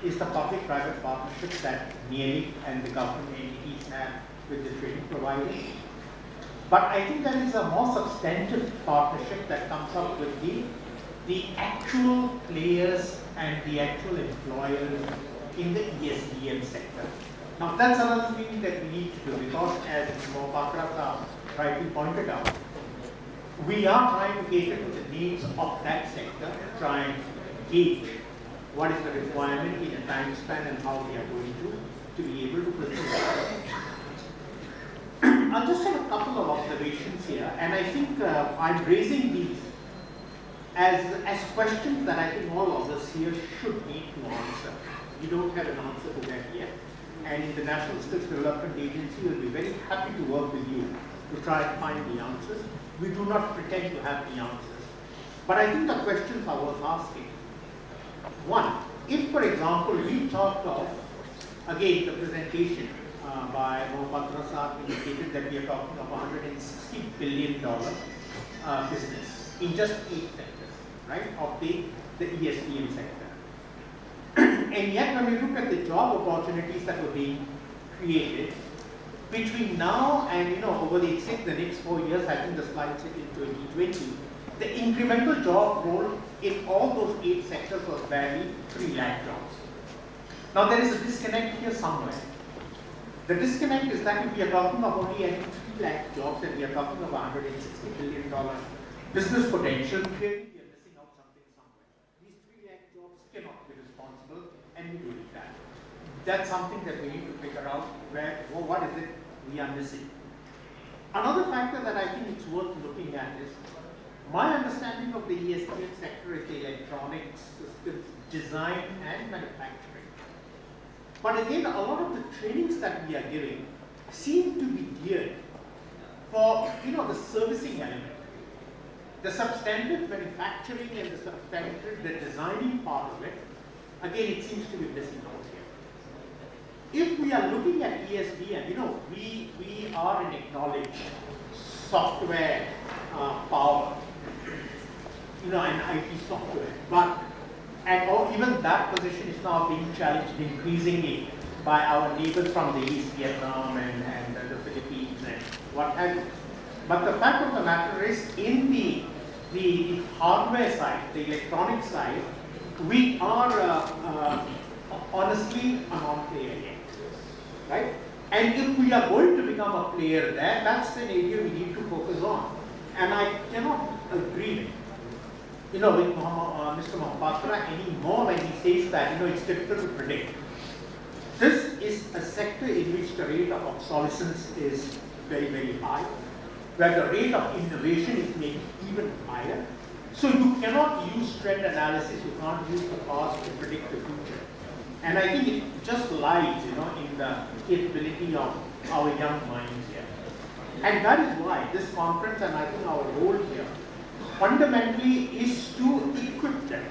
is the public-private partnerships that NIELIT and the government entities have with the training providers. But I think there is a more substantive partnership that comes up with the actual players and the actual employers in the ESDM sector. Now that's another thing that we need to do, because as Mohapatra rightly pointed out, we are trying to cater to the needs of that sector and try and gauge what is the requirement in a time span and how we are going to be able to fulfill that. I'll just have a couple of observations here, and I think I'm raising these as questions that I think all of us here should need to answer. We don't have an answer to that yet, and in the National Skills Development Agency will be very happy to work with you to try and find the answers. We do not pretend to have the answers, but I think the questions are worth asking. One, if for example we talked of, again the presentation by Mohapatra Sahab indicated that we are talking of $160 billion business in just 8 sectors, right, of the ESDM sector. And yet when we look at the job opportunities that were being created, between now and over the next 4 years, I think the slide said in 2020, the incremental job role in all those 8 sectors was barely 3 lakh jobs. Now there is a disconnect here somewhere. The disconnect is that if we are talking of only 3 lakh jobs and we are talking of $160 billion business potential, clearly we are missing out something somewhere. These 3 lakh jobs cannot be responsible, and we do that. That's something that we need to figure out what is it we are missing. Another factor that I think it's worth looking at is, my understanding of the ESDM sector is the electronics, systems, design and manufacturing. But again, a lot of the trainings that we are giving seem to be geared for the servicing element. The substantive manufacturing and the designing part of it, again, it seems to be missing out here. If we are looking at ESDM, we are an acknowledged software power, and IT software, or even that position is now being challenged increasingly by our neighbors from the East, Vietnam and the Philippines and what have you. But the fact of the matter is, in the hardware side, the electronic side, we are honestly a non-player yet, right? And if we are going to become a player there, that's an area we need to focus on. And I cannot agree with Mr. Mohapatra anymore when he says that it's difficult to predict. This is a sector in which the rate of obsolescence is very, very high, where the rate of innovation is maybe even higher. So you cannot use trend analysis, you can't use the past to predict the future. And I think it just lies, in the capability of our young minds here. And that is why this conference, and I think our role here, fundamentally is to equip them.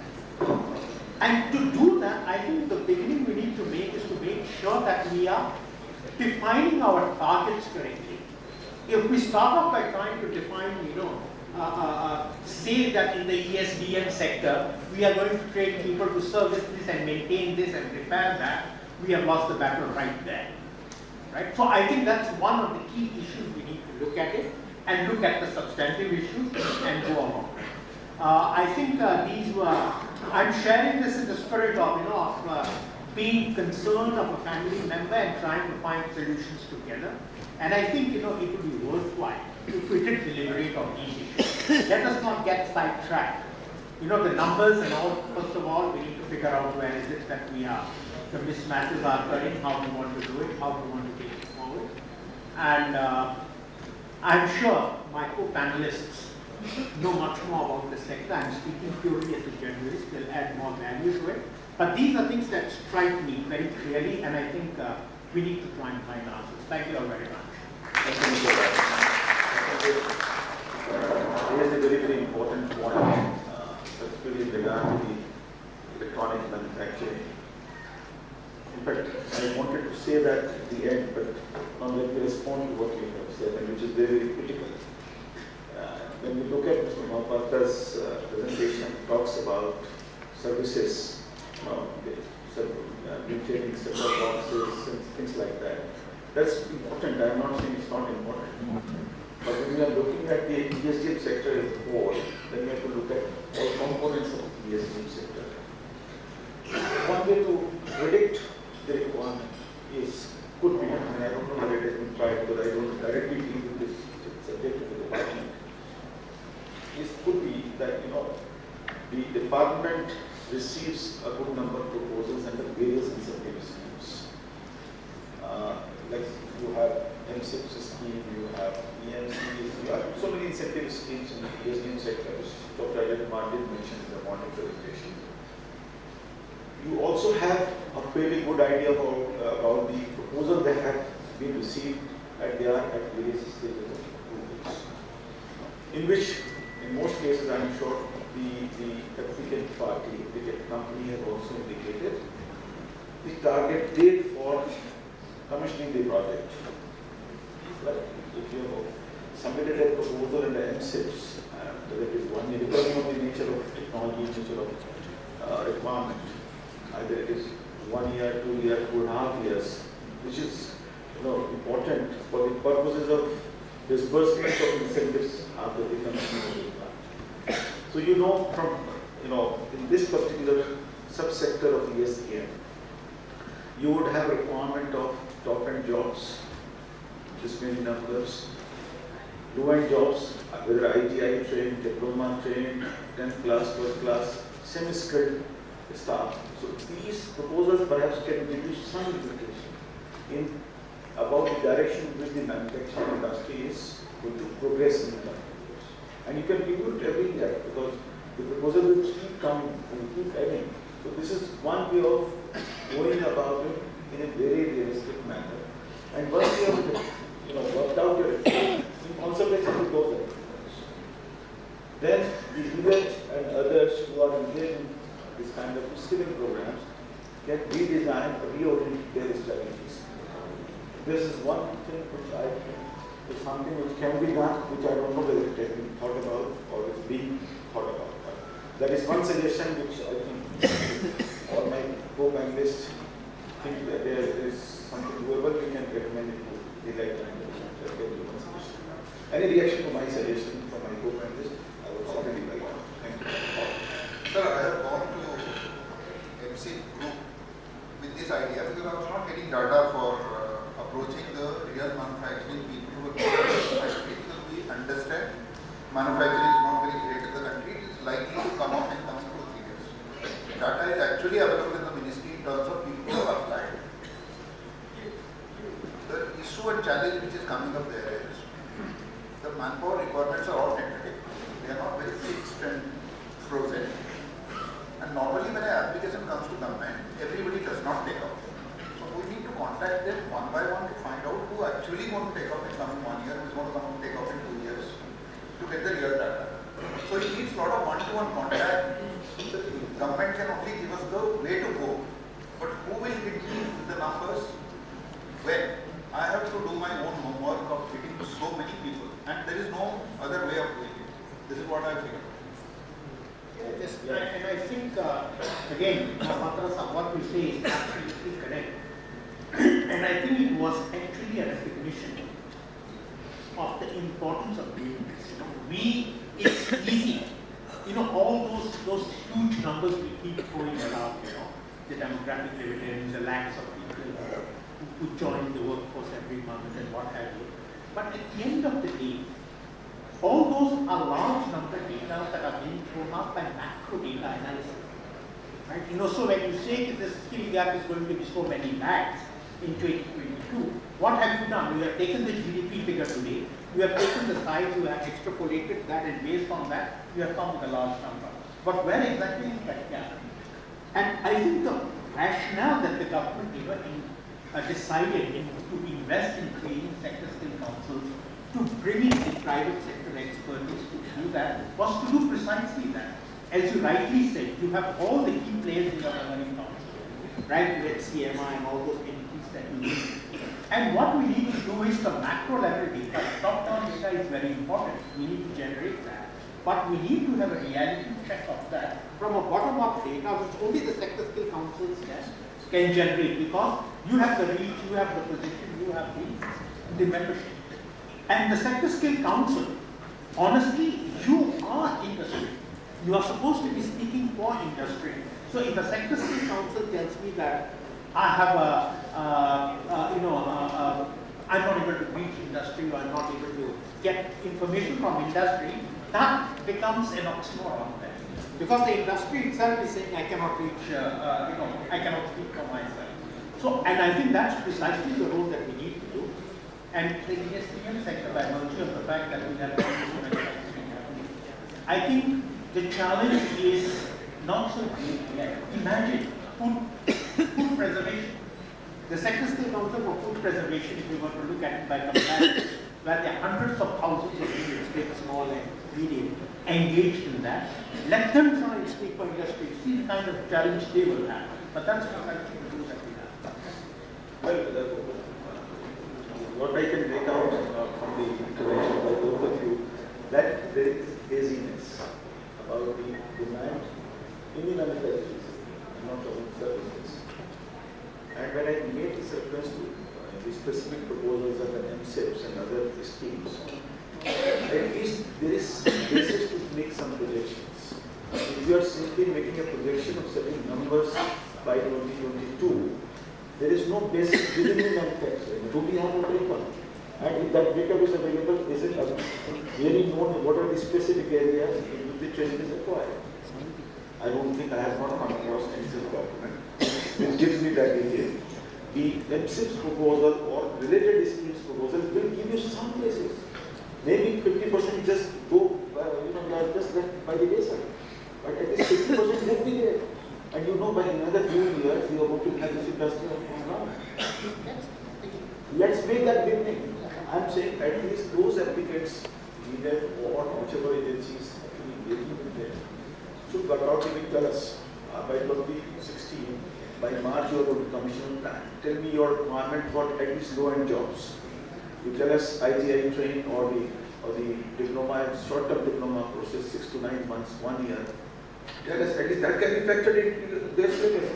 And to do that, I think the beginning we need to make is to make sure that we are defining our targets correctly. If we start off by trying to define, say that in the ESDM sector, we are going to train people to service this and maintain this and repair that, we have lost the battle right there. Right? So I think that's one of the key issues we need to look at it, and look at the substantive issues and go along. I think these were, I'm sharing this in the spirit of, being concerned of a family member and trying to find solutions together. And I think, it would be worthwhile if we did deliberate on these issues. Let us not get sidetracked. The numbers and all, first of all, we need to figure out where is it that the mismatches are occurring, how we want to do it, how we want to take it forward. And I'm sure my co-panelists know much more about the sector. I'm speaking purely as a journalist, they'll add more value to it. But these are things that strike me very clearly, and I think we need to try and find answers. Thank you all very much. Thank you, Mr. Here's a very, very important point, particularly in regard to the electronic manufacturing. In fact, I wanted to say that at the end, but now let me respond to what you have said, and which is very, very critical. When we look at Mr. Mohapatra's presentation, it talks about services, maintaining separate boxes and things like that. That's important. I'm not saying it's not important. But when we are looking at the ESDM sector as a whole, then we have to look at all components of the ESDM sector. One way to predict the requirement could be, and I don't know whether it has been tried because I don't directly deal with this subject of the department. Could be that the department receives a good number of proposals under various incentive schemes. Like you have MSIPS scheme, you have EMCs, you have so many incentive schemes in the ESDM sector, which Dr. Ajay Martin mentioned in the morning presentation. You also have a fairly good idea about the proposals that have been received at various stages of approvals, in which, in most cases, I'm sure the applicant party, the company, has also indicated the target date for commissioning the project. But if you have submitted a proposal under MSIPS, whether it is 1 year, depending on the nature of technology, nature of requirement, either it is 1 year, 2 years, 2.5 years, which is important for the purposes of disbursement of incentives after the commissioning of the plant. So from in this particular subsector of ESDM, you would have requirement of top-end jobs, which is many numbers, low-end jobs, whether ITI trained, diploma trained, 10th class, 12th class, semi-skilled staff. So these proposals perhaps can give you some indication about the direction in which the manufacturing industry is going to progress in the coming years. And you can review it every year because the proposals will keep coming and keep adding. So this is one way of going about it in a very realistic manner. And once you have worked out your in consultation with those experts, then the NIELIT and others who are engaged in this kind of skilling programs can redesign or reorient their strategies. This is one thing which I think is something which can be done, which I don't know whether it has been thought about or is being thought about. But that is one suggestion which I think all my co-panelists think that there is something doable. We can recommend it to the right time. Any reaction to my suggestion from my co-panelists, I would certainly welcome. Thank you. Sir, I have gone to MC group with this idea because I was not getting data for approaching the real manufacturing people who are manufacturing, because we understand manufacturing is not very great in the country. It is likely to come up in coming 2-3 years. Data is actually available in the ministry in terms of people who have applied. The issue and challenge which is coming up there is the manpower requirements are all tentative. They are not very fixed and frozen. And normally when an application comes to government, everybody does not take off. So we need to contact them one by one to find out who actually going to take off in coming 1 year, who is going to come and take off in 2 years to get the real data. So it needs a lot of one-to-one contact. The government can only give us the way to go. But who will hit me with the numbers when I have to do my own homework of hitting so many people and there is no other way of doing it. This is what I feel. Yes, and I think, again, what you say is absolutely correct. And I think it was actually a recognition of the importance of doing this. It's easy. All those huge numbers we keep throwing around, the demographic dividends, the lakhs of people who join the workforce every month and what have you. But at the end of the day, all those are large number of data that are being thrown out by macro data analysis. Right? So when you say that the skill gap is going to be so many lakhs in 2022, what have you done? You have taken the GDP figure today, you have taken the size, you have extrapolated that, and based on that, you have come with a large number. But where exactly is that gap? And I think the rationale that the government decided to invest in creating sector skill councils, to bring in the private sector expertise to do that, was to do precisely that. As you rightly said, you have all the key players in your governing council, right? You had CMI and all those entities that you need. And what we need to do is the macro level data. Top-down data is very important. We need to generate that. But we need to have a reality check of that from a bottom-up data, which only the sector skill councils can. can generate, because you have the reach, you have the position, you have the membership. And the Sector Skill Council, honestly, you are industry. You are supposed to be speaking for industry. So if the Sector Skill Council tells me that I have I'm not able to reach industry, or I'm not able to get information from industry, that becomes an oxymoron then. Because the industry itself is saying I cannot reach, I cannot speak for myself. So, and I think that's precisely the role that we need to do. And the ESPN sector, by virtue of the fact that we have so much happening, I think the challenge is not so big yet. Imagine food preservation. The Sector Skill Council for Food Preservation, if you were to look at it by comparison, where there are hundreds of thousands of units, big, small, and medium, engaged in that. Let them try and speak for industry. See the kind of challenge they will have. But that's precisely the rule that we have. Well, what I can make out from the intervention by both of you, that there is haziness about the demand in the manufacturing sector, not of services. And when I made this reference to the specific proposals of the MSIPs and other schemes, at least there is basis to make some projections. If you are simply making a projection of certain numbers by 2022, there is no basis within the manufacturing. Do we have a breakup? And if that breakup is available, is it really known what are the specific areas in which the training is required? I don't think I have not come across any such document which gives me that detail. The MSIP's proposal or related schemes proposal will give you some basis. Maybe 50% just go, you are just left by the wayside. But at least 50% will be there. And you know by another few years, you are going to have this industry on ground. Let's make that beginning. I'm saying at least those applicants needed or whichever agencies actually engaging with them should work out and tell us by 2016, by March you are going to commission a plan. Tell me your requirement for at least low-end jobs. You tell us ITI train or the diploma, short-term diploma process, 6 to 9 months, 1 year. Tell us at least that can be factored into their syllabus,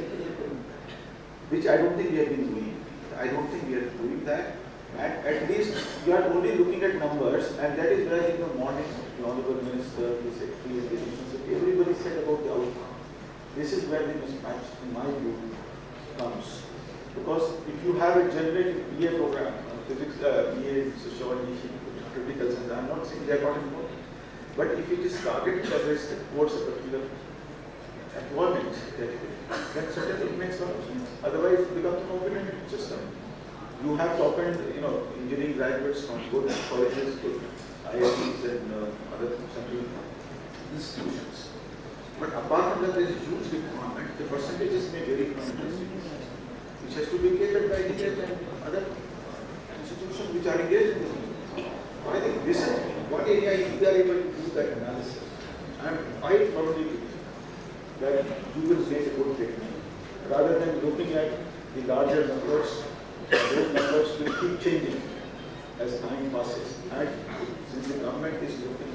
which I don't think we have been doing. I don't think we are doing that. And at least you are only looking at numbers, and that is where in the morning, the Honorable Minister, the Secretary, and the Minister, everybody said about the outcome. This is where the mismatch, in my view, comes. Because if you have a generative BA program, physics, BA, sociology, critical science, I'm not saying they are not important. But if it is targeted towards a particular employment category, then certainly it makes a lot of sense. Otherwise, it becomes an open-ended system. You have top-end, engineering graduates from good colleges, good IITs, and other central institutions. But apart from that, there is a huge requirement. The percentages may vary from industry, which has to be catered by NIELIT and other institutions which are engaged in this. I think this is one area if they are able to do that analysis. I firmly believe that you will make a good technique. Rather than looking at the larger numbers, those numbers will keep changing as time passes. And since the government is looking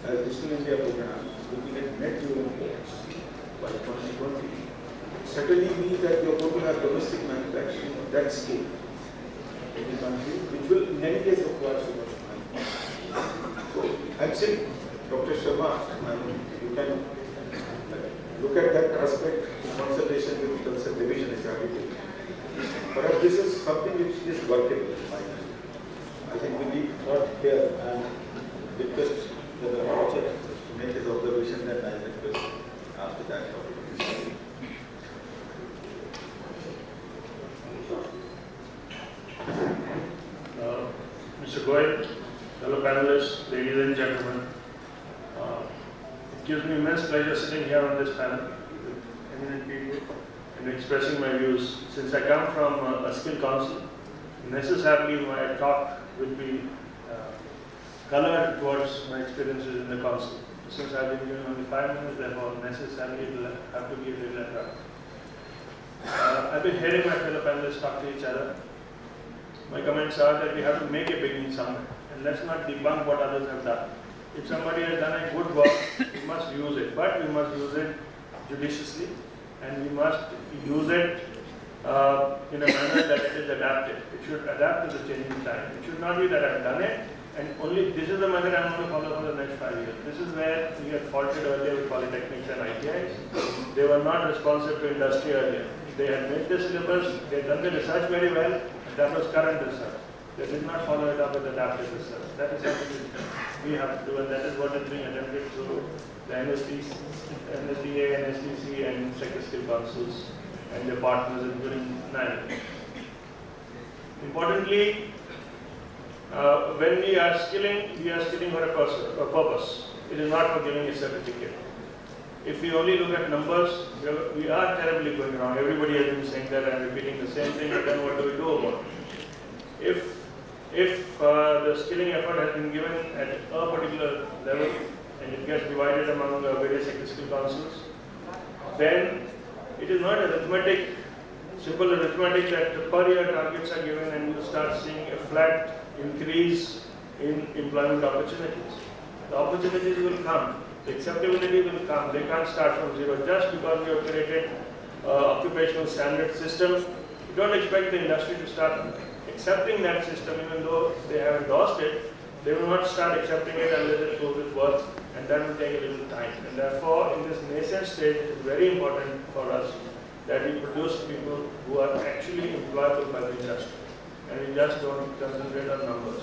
at a Digital India program, looking at net zero imports by 2020, certainly means that you are going to have domestic manufacturing of that scale in the country, which will in any case require so much time. So I'm saying, Dr. Sharma, you can look at that aspect in consultation with the concerned division exactly. Perhaps this is something which is workable in my view. I think we need not here and request the author to make his observation, and I request after that. Mr. Goyal, fellow panelists, ladies and gentlemen, it gives me immense pleasure sitting here on this panel with eminent people and expressing my views. Since I come from a skill council, necessarily my talk will be colored towards my experiences in the council. Since I've been given only 5 minutes, therefore necessarily it will have to be a little abrupt. I've been hearing my fellow panelists talk to each other. My comments are that we have to make a beginning somewhere, and let's not debunk what others have done. If somebody has done a good work, we must use it, but we must use it judiciously, and we must use it in a manner that it is adapted. It should adapt to the changing time. It should not be that I've done it and only this is the method I'm going to follow for the next 5 years. This is where we had faulted earlier with polytechnics and ITIs. They were not responsive to industry earlier. They had made the syllabus, they had done the research very well, and that was current research. They did not follow it up with adaptive research. That is something we have to do, and that is what is being attempted through the NSDA, NSDC, and sector skill councils and their partners, including NIELIT. Importantly, when we are skilling for a purpose. It is not for giving a certificate. If we only look at numbers, we are terribly going wrong. Everybody has been saying that and repeating the same thing, but then what do we do about it? If the skilling effort has been given at a particular level and it gets divided among various sector skill councils, then it is not arithmetic, simple arithmetic that the per year targets are given and you start seeing a flat increase in employment opportunities. The opportunities will come, the acceptability will come. They can't start from zero just because we have created occupational standard system. You don't expect the industry to start accepting that system, even though they have endorsed it. They will not start accepting it unless it proves its worth, and that will take a little time. And therefore, in this nascent stage, it is very important for us that we produce people who are actually employable by the industry, and we just don't concentrate on numbers.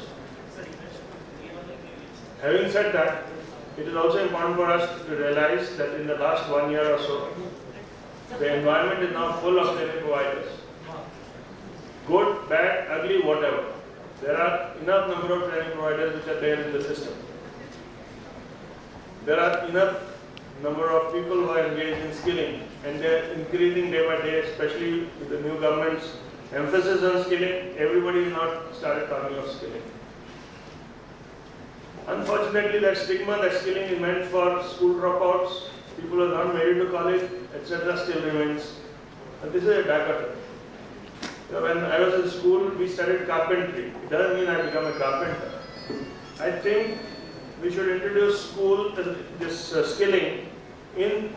Having said that, it is also important for us to realize that in the last 1 year or so, the environment is now full of training providers. Good, bad, ugly, whatever. There are enough number of training providers which are there in the system. There are enough number of people who are engaged in skilling, and they are increasing day by day, especially with the new government's emphasis on skilling. Everybody has not started talking of skilling. Unfortunately, that stigma that skilling is meant for school dropouts, people who are not made it to college, etc. still remains. And this is a dichotomy. When I was in school, we studied carpentry. It doesn't mean I become a carpenter. I think we should introduce this skilling in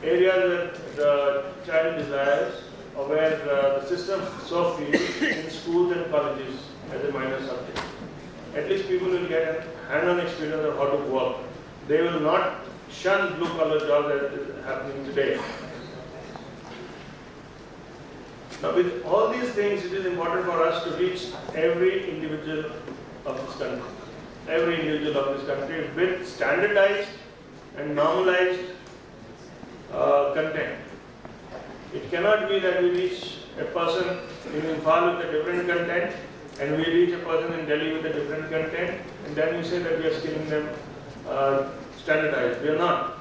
areas that the child desires or where the system so feels in schools and colleges as a minor subject. At least people will get a hand-on experience of how to work. They will not shun blue-collar jobs as is happening today. Now, with all these things, it is important for us to reach every individual of this country. Every individual of this country with standardized and normalized content. It cannot be that we reach a person in Imphal with a different content and we reach a person in Delhi with a different content and then we say that we are skilling them standardized. We are not.